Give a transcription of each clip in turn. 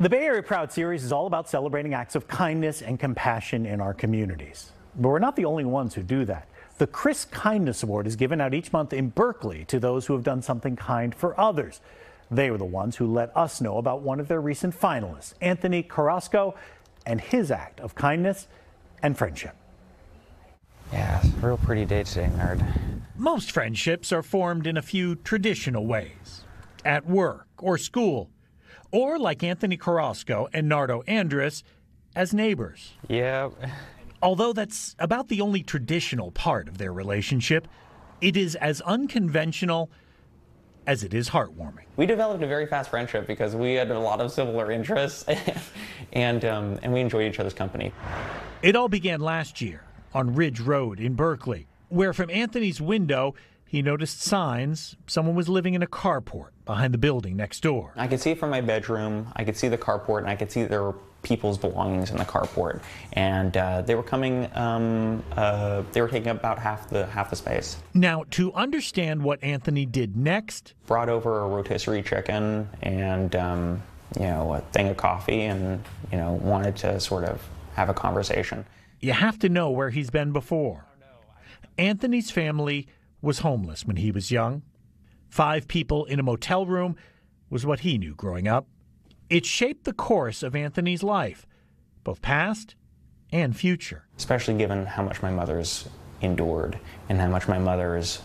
The Bay Area Proud series is all about celebrating acts of kindness and compassion in our communities. But we're not the only ones who do that. The Chris Kindness Award is given out each month in Berkeley to those who have done something kind for others. They were the ones who let us know about one of their recent finalists, Anthony Carrasco, and his act of kindness and friendship. Yeah, real pretty day today, nerd. Most friendships are formed in a few traditional ways. At work or school. Or like Anthony Carrasco and Nardo Andrus, as neighbors. Yeah. Although that's about the only traditional part of their relationship, it is as unconventional as it is heartwarming. We developed a very fast friendship because we had a lot of similar interests and we enjoyed each other's company. It all began last year on Ridge Road in Berkeley, where from Anthony's window, he noticed signs someone was living in a carport behind the building next door. I could see it from my bedroom, I could see the carport, and I could see there were people's belongings in the carport. And they were coming, they were taking up about half the space. Now, to understand what Anthony did next, brought over a rotisserie chicken and, a thing of coffee and, wanted to sort of have a conversation. You have to know where he's been before. Anthony's family was homeless when he was young. 5 people in a motel room was what he knew growing up. It shaped the course of Anthony's life, both past and future. Especially given how much my mother's endured and how much my mother's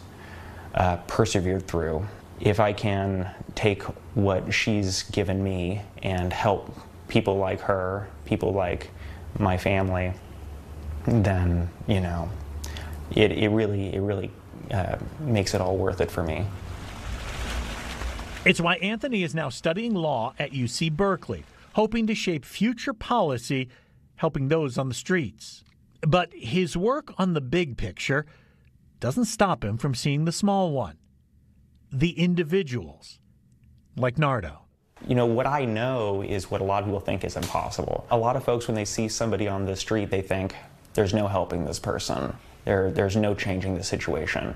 persevered through. If I can take what she's given me and help people like her, people like my family, then, it really makes it all worth it for me. It's why Anthony is now studying law at UC Berkeley, hoping to shape future policy, helping those on the streets. But his work on the big picture doesn't stop him from seeing the small one, the individuals, like Nardo. What I know is what a lot of people think is impossible. A lot of folks, when they see somebody on the street, they think, there's no helping this person. There's no changing the situation.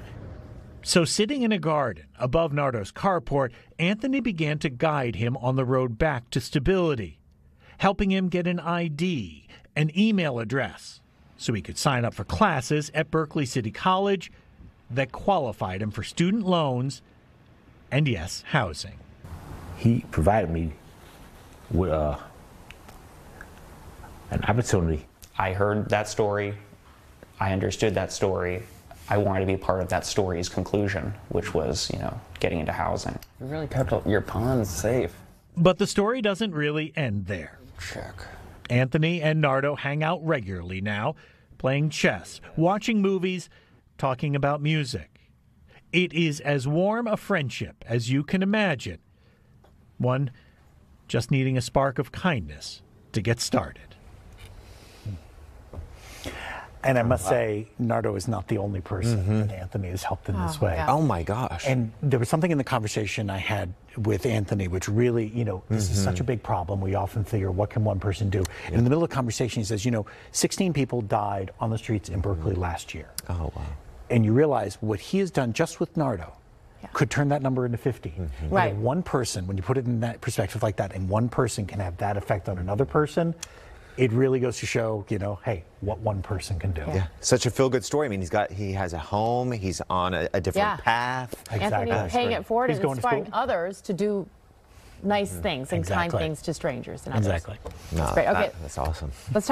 So sitting in a garden above Nardo's carport, Anthony began to guide him on the road back to stability, helping him get an ID, an email address, so he could sign up for classes at Berkeley City College that qualified him for student loans and, yes, housing. He provided me with an opportunity. I heard that story. I understood that story. I wanted to be part of that story's conclusion, which was, getting into housing. You really kept your pawns safe. But the story doesn't really end there. Check. Anthony and Nardo hang out regularly now, playing chess, watching movies, talking about music. It is as warm a friendship as you can imagine. One just needing a spark of kindness to get started. And I must say, Nardo is not the only person that Anthony has helped in this way. Yeah. Oh my gosh. And there was something in the conversation I had with Anthony, which really, this is such a big problem. We often figure, what can one person do? And in the middle of the conversation, he says, 16 people died on the streets in Berkeley last year. Oh, wow. And you realize what he has done just with Nardo could turn that number into 50. Right. And one person, when you put it in that perspective like that, and one person can have that effect on another person, it really goes to show, hey, what one person can do. Yeah. Such a feel-good story. I mean, he has a home. He's on a different path. Exactly. Anthony paying it forward and inspiring others to do nice things and kind things to strangers and others. Exactly. No, That's great. Okay. That's awesome. Let's talk